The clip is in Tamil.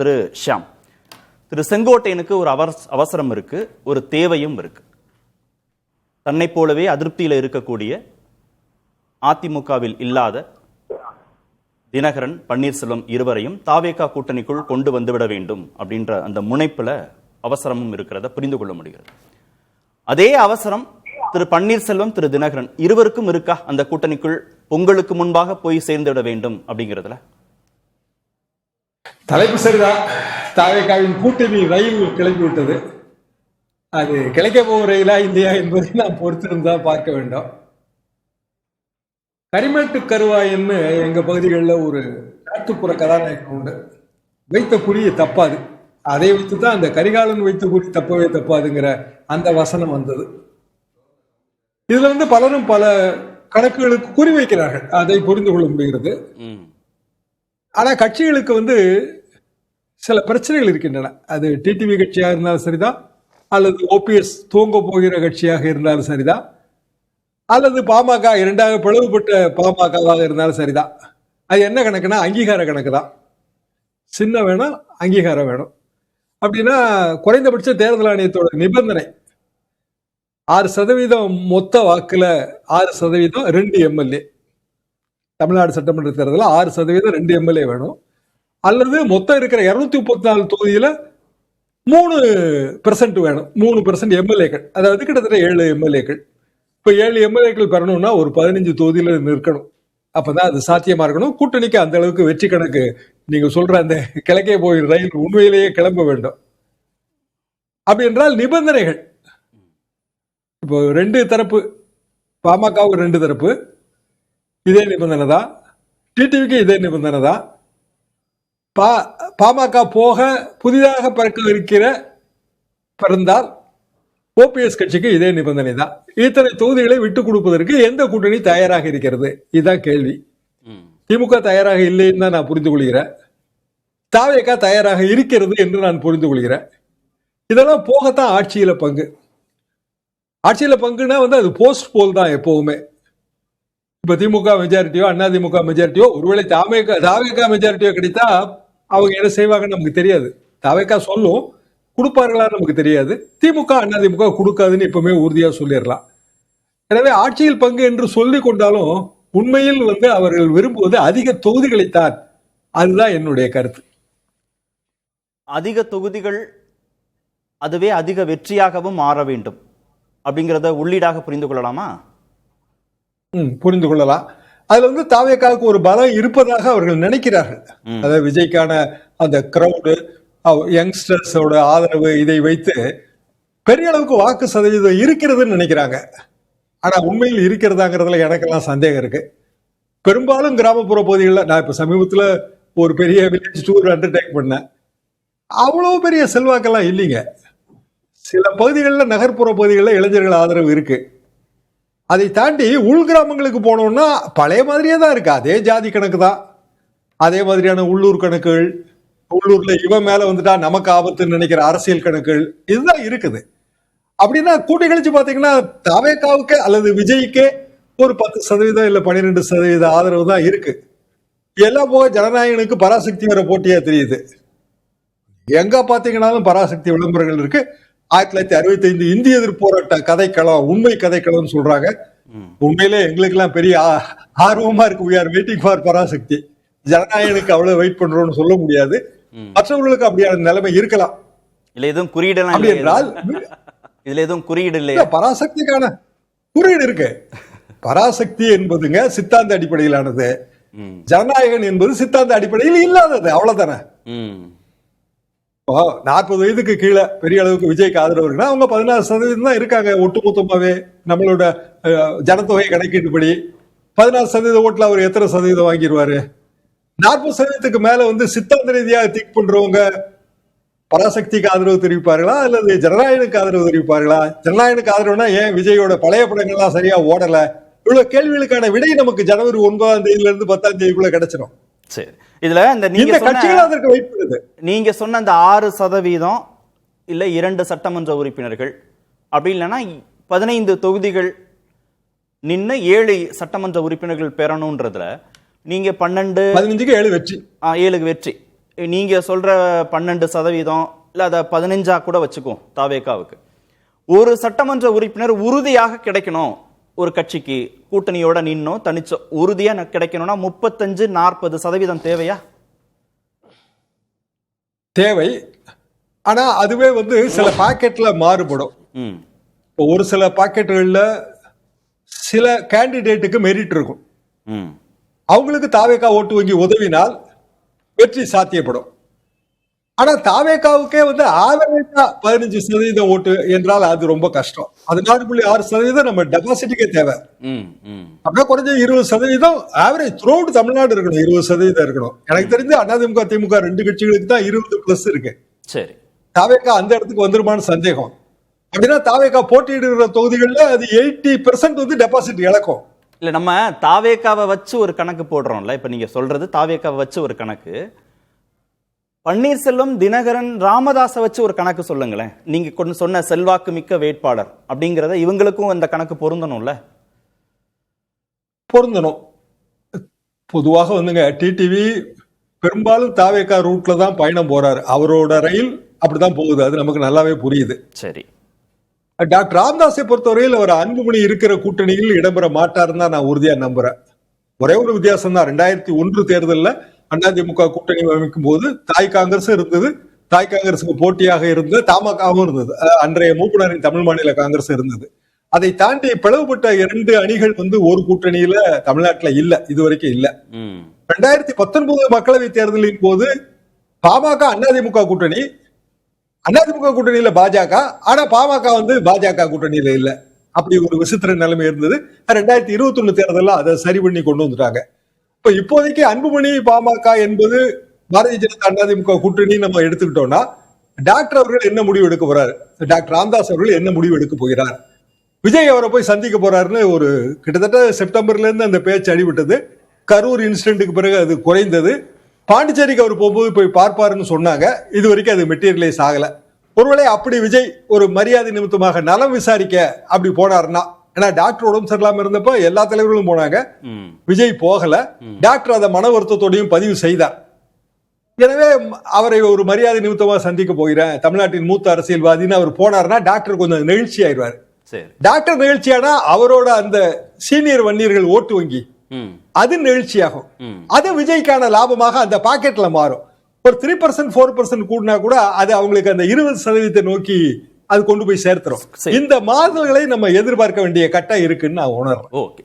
திரு ஷியாம், திரு செங்கோட்டையனுக்கு ஒரு அவசரம் இருக்கு, ஒரு தேவையும் இருக்கு. தன்னை போலவே அதிருப்தியில் இருக்கக்கூடிய அதிமுகவில் இல்லாத தினகரன், பன்னீர்செல்வம் இருவரையும் தாவேகா கூட்டணிக்குள் கொண்டு வந்துவிட வேண்டும் அப்படின்ற அந்த முனைப்புல அவசரமும் இருக்கிறத புரிந்து கொள்ள முடிகிறது. அதே அவசரம் திரு பன்னீர்செல்வம், திரு தினகரன் இருவருக்கும் இருக்கா? அந்த கூட்டணிக்குள் பொங்கலுக்கு முன்பாக போய் சேர்ந்து விட வேண்டும் அப்படிங்கிறதுல தலைப்பு சரிதான். தாவேகாவின் கூட்டணி ரயில் கிளம்பிவிட்டது. அது கிளைக்க போகும் ரயிலா இல்லையா என்பதை நாம் பொறுத்திருந்தா பார்க்க வேண்டும். கரிமேட்டு கருவாயன்னு எங்க பகுதிகளில் ஒரு நாட்டுப்புற கதாநாயகன் உண்டு. வைத்த குறி தப்பாது, அதை வைத்துதான் அந்த கரிகாலன் வைத்த குறி தப்பவே தப்பாதுங்கிற அந்த வசனம் வந்தது. இதுல பலரும் பல கணக்குகளுக்கு குறி வைக்கிறார்கள், அதை புரிந்து கொள்ள முடிகிறது. ஆனா கட்சிகளுக்கு சில பிரச்சனைகள் இருக்கின்றன. அது டிடிவி கட்சியாக இருந்தாலும் சரிதான், அல்லது ஓபிஎஸ் தூங்க போகிற கட்சியாக இருந்தாலும் சரிதான், அல்லது பாமக இரண்டாக பிளவுபட்ட பாமகவாக இருந்தாலும் சரிதான். அது என்ன கணக்குனா அங்கீகார கணக்கு தான். சின்ன வேணும், அங்கீகாரம் வேணும். அப்படின்னா குறைந்தபட்ச தேர்தல் ஆணையத்தோட நிபந்தனை 6% மொத்த வாக்குல 6% 2 எம்எல்ஏ. தமிழ்நாடு சட்டமன்ற தேர்தலில் 6% 2 எம்எல்ஏ வேணும். அல்லது மொத்தம் இருக்கிற 234 தொகுதியில 3% வேணும். 3% எம்எல்ஏக்கள், அதாவது கிட்டத்தட்ட 7 எம்எல்ஏக்கள். இப்ப 7 எம்எல்ஏக்கள் பெறணும்னா ஒரு 15 தொகுதியில நிற்கணும். அப்பதான் அது சாத்தியமா இருக்கணும். கூட்டணிக்கு அந்த அளவுக்கு வெற்றி கணக்கு நீங்க சொல்ற அந்த கிழக்கே போய் ரயில் உண்மையிலேயே கிளம்ப வேண்டும். அப்படி என்றால் நிபந்தனைகள் இப்போ 2 தரப்பு, பாமகவுக்கு 2 தரப்பு இதே நிபந்தனை தான், டிடிவிக்கு இதே நிபந்தனை தான். பாமக போக புதிதாக பிறந்தால் ஓபிஎஸ் கட்சிக்கு இதே நிபந்தனை தான். இத்தனை தொகுதிகளை விட்டுக் கொடுப்பதற்கு எந்த கூட்டணி தயாராக இருக்கிறது? இதுதான் கேள்வி. திமுக தயாராக இல்லைன்னு தான் நான் புரிந்து கொள்கிறேன். தாவேகா தயாராக இருக்கிறது என்று நான் புரிந்து கொள்கிறேன். இதெல்லாம் போகத்தான் ஆட்சியில பங்கு. ஆட்சியில பங்குனா அது போஸ்ட் போல் தான் எப்பவுமே. இப்ப திமுக மெஜாரிட்டியோ அதிமுக மெஜாரிட்டியோ, ஒருவேளை தாவேகா மெஜாரிட்டியோ கிடைத்தா அவங்க என்ன செய்வாங்கன்னு நமக்கு தெரியாது. தாவேகா சொல்லும், கொடுப்பார்களா நமக்கு தெரியாது. திமுக அதிமுக கொடுக்காதுன்னு எப்பவுமே உறுதியா சொல்லிடலாம். எனவே ஆட்சியில் பங்கு என்று சொல்லிக் கொண்டாலும் உண்மையில் அவர்கள் விரும்புவது அதிக தொகுதிகளைத்தான். அதுதான் என்னுடைய கருத்து. அதிக தொகுதிகள் அதுவே அதிக வெற்றியாகவும் மாற வேண்டும் அப்படிங்கிறத உள்ளீடாக புரிந்து கொள்ளலாமா? புரிந்து கொள்ளலாம். அதுல தாவேகாவுக்கு ஒரு பலம் இருப்பதாக அவர்கள் நினைக்கிறார்கள். அதாவது விஜய்க்கான அந்த கிரௌடு, யங்ஸ்டர்ஸோட ஆதரவு, இதை வைத்து பெரிய அளவுக்கு வாக்கு சதவீதம் இருக்கிறதுன்னு நினைக்கிறாங்க. ஆனா உண்மையில் இருக்கிறதாங்கிறதுல எனக்கெல்லாம் சந்தேகம் இருக்கு. பெரும்பாலும் கிராமப்புற பகுதிகளில், நான் இப்ப சமீபத்துல ஒரு பெரிய வில்லேஜ் டூர் அண்டர்டேக் பண்ணேன். அவ்வளவு பெரிய செல்வாக்கெல்லாம் இல்லைங்க. சில பகுதிகளில், நகர்ப்புற பகுதிகளில் இளைஞர்கள் ஆதரவு இருக்கு. அதை தாண்டி உள் கிராமங்களுக்கு போனோம்னா பழைய மாதிரியே தான் இருக்கு. அதே ஜாதி கணக்கு தான், அதே மாதிரியான உள்ளூர் கணக்குகள், உள்ளூர்ல இவன் மேல வந்துட்டா நமக்கு ஆபத்துன்னு நினைக்கிற அரசியல் கணக்குகள், இதுதான் இருக்குது. அப்படின்னா கூட்டி கழிச்சு பாத்தீங்கன்னா தாவேகாவுக்கு அல்லது விஜய்க்கே ஒரு 10% இல்ல 12% ஆதரவு தான் இருக்கு. எல்லாம் போக ஜனநாயகனுக்கு பராசக்தி வர போட்டியா தெரியுது. எங்க பாத்தீங்கன்னாலும் பராசக்தி விளம்பரங்கள் இருக்கு. 1965 இந்திய எதிர்ப்பு போராட்ட கதைக்களம், உண்மை கதைக்களம் சொல்றாங்க. உண்மையிலே எங்களுக்கு எல்லாம் பெரிய ஆர்வமா இருக்கு. we are waiting for Parasakthi. ஜனநாயகனுக்கு அவ்வளவு வெயிட் பண்றோம்னு சொல்ல முடியாது. மற்றவர்களுக்கு அப்படியான நிலைமை இருக்கலாம். இல்ல எதுவும் குறியீடெல்லாம் அப்படி என்றால் இதுல எதுவும் குறியீடு இல்லையா? பராசக்திக்கான குறியீடு இருக்கு. பராசக்தி என்பதுங்க சித்தாந்த அடிப்படையிலானது. ஜனநாயகன் என்பது சித்தாந்த அடிப்படையில் இல்லாதது. அவ்வளவுதானே. 40 வயதுக்கு கீழே பெரிய அளவுக்கு விஜய்க்கு ஆதரவு இருக்குன்னா அவங்க 16% தான் இருக்காங்க. ஒட்டுமொத்தமாவே நம்மளோட ஜனத்தொகை கணக்கீட்டுப்படி 14% ஓட்டுல அவர் எத்தனை சதவீதம் வாங்கிடுவாரு? 40% மேல சித்தாந்த ரீதியாக திங்க் பண்றவங்க பராசக்திக்கு ஆதரவு தெரிவிப்பார்களா அல்லது ஜனநாயகனுக்கு ஆதரவு தெரிவிப்பார்களா? ஜனநாயகனுக்கு ஆதரவுனா ஏன் விஜயோட பழைய படங்கள்லாம் சரியா ஓடல? இவ்வளவு கேள்விகளுக்கான விடை நமக்கு ஜனவரி 9ஆம் தேதியில இருந்து 10ஆம் தேதிக்குள்ள கிடைச்சிடும். சரி, இதுல நீங்க சொன்ன அந்த 6% இல்ல 2 சட்டமன்ற உறுப்பினர்கள், அப்படி இல்லைன்னா 15 தொகுதிகள் நின்று 7 சட்டமன்ற உறுப்பினர்கள் பெறணும்ன்றதுல நீங்க 12 15க்கு 7 வெற்றி, 7 வெற்றி நீங்க சொல்ற 12% இல்ல அதை 15 கூட வச்சுக்குவோம் தாவேகாவுக்கு. ஒரு சட்டமன்ற உறுப்பினர் உறுதியாக கிடைக்கணும், ஒரு கட்சிக்கு கூட்டணியோட நின்னோம் தனிச்ச உறுதியா கிடைக்கணும்னா 35-40% தேவையா? தேவை. ஆனா அதுவே சில பாக்கெட்ல மாறுபடும். இப்போ ஒரு சில பாக்கெட்டுகள்ல சில கேண்டிடேட்டுக்கு மெரிட் இருக்கும். அவங்களுக்கு தாவேகா ஓட்டு வங்கி உதவினால் வெற்றி சாத்தியப்படும். ஆனா தாவேகாவுக்கே ஆவரேஜா 15% ஓட்டு என்றால் அது ரொம்ப கஷ்டம். 14.6% நம்ம டெபாசிட்டுக்கே தேவை. அப்படியே குறைஞ்ச 20% ஆவரேஜ் த்ரூ அவுட் தமிழ்நாடு இருக்கணும். 20% இருக்கணும். எனக்கு தெரிஞ்சு அதிமுக திமுக 2 கட்சிகளுக்கு தான் 20+ இருக்கு. சரி, தாவேகா அந்த இடத்துக்கு வந்துருமான்னு சந்தேகம். அப்படின்னா தாவேகா போட்டியிடுகிற தொகுதிகளில் அது 80% டெபாசிட் இழக்கும். இல்ல நம்ம தாவேகாவை வச்சு ஒரு கணக்கு போடுறோம்ல, இப்ப நீங்க சொல்றது தாவேகாவை வச்சு ஒரு கணக்கு. பன்னீர்செல்வம், தினகரன், ராமதாஸை வச்சு ஒரு கணக்கு சொல்லுங்களேன். நீங்க கொண்டு சொன்ன செல்வாக்கு மிக்க வேட்பாளர் அப்படிங்கறத இவங்களுக்கும் அந்த கணக்கு பொருந்தணும்ல? பொருந்தணும். பொதுவாக டிடிவி பெரும்பாலும் தாவேகா ரூட்ல தான் பயணம் போறாரு. அவரோட ரயில் அப்படிதான் போகுது. அது நமக்கு நல்லாவே புரியுது. சரி, டாக்டர் ராமதாஸை பொறுத்தவரையில் அவர் அன்புமணி இருக்கிற கூட்டணியில் இடம்பெற மாட்டாருன்னு தான் நான் உறுதியா நம்புறேன். ஒரே ஒரு வித்தியாசம் தான். 2001 தேர்தலில் அதிமுக கூட்டணி அமைக்கும் போது தாய் காங்கிரஸ் இருந்தது. தாய் காங்கிரசுக்கு போட்டியாக இருந்தது தமாகவும் இருந்தது. அன்றைய மூப்பனாரின் தமிழ் மாநில காங்கிரஸ் இருந்தது. அதை தாண்டி பிளவுபட்ட 2 அணிகள் ஒரு கூட்டணியில தமிழ்நாட்டில் இல்ல, இதுவரைக்கும் இல்ல. 2019 மக்களவை தேர்தலின் போது பாமக அதிமுக கூட்டணி, அதிமுக கூட்டணியில பாஜக, ஆனா பாமக பாஜக கூட்டணியில இல்ல. அப்படி ஒரு விசித்திர நிலைமை இருந்தது. 2021 தேர்தலில் அதை சரி பண்ணி கொண்டு வந்துட்டாங்க. இப்ப இப்போதைக்கு அன்புமணி பாமக என்பது பாரதிய ஜனதா அதிமுக கூட்டணி நம்ம எடுத்துக்கிட்டோம்னா, டாக்டர் அவர்கள் என்ன முடிவு எடுக்க போறாரு, டாக்டர் ராமதாஸ் அவர்கள் என்ன முடிவு எடுக்க போகிறார், விஜய் அவரை போய் சந்திக்க போறாருன்னு ஒரு கிட்டத்தட்ட செப்டம்பர்ல இருந்து அந்த பேச்சு அடிபட்டது. கரூர் இன்சிடென்ட்டுக்கு பிறகு அது குறைந்தது. பாண்டிச்சேரிக்கு அவர் போகும்போது போய் பார்ப்பாருன்னு சொன்னாங்க. இது வரைக்கும் அது மெட்டீரியலைஸ் ஆகல. ஒருவேளை அப்படி விஜய் ஒரு மரியாதை நிமித்தமாக நலம் விசாரிக்க அப்படி போனாருன்னா, ஏன்னா டாக்டர் உடம்பு சரியில்லாம இருந்தப்ப எல்லா தலைவர்களும் போனாங்க, விஜய் போகல. டாக்டர் அதை மன வருத்தத்தோடையும் பதிவு செய்தார். எனவே அவரை ஒரு மரியாதை நிமித்தமாக சந்திக்க போகிறேன், தமிழ்நாட்டின் மூத்த அரசியல்வாதின்னு அவர் போனார்னா டாக்டர் கொஞ்சம் நெகிழ்ச்சி ஆயிடுவார். டாக்டர் நெகிழ்ச்சியானா அவரோட அந்த சீனியர் வன்னியர்கள் ஓட்டு வங்கி அது நெகிழ்ச்சியாகும். அது விஜய்க்கான லாபமாக அந்த பாக்கெட்ல மாறும். ஒரு 3% 4% கூடினா கூட அது அவங்களுக்கு அந்த 20% நோக்கி அது கொண்டு போய் சேர்த்துரும். இந்த மாறுதல்களை நம்ம எதிர்பார்க்க வேண்டிய கட்டம் இருக்குன்னு நான் உணர்றேன். ஓகே.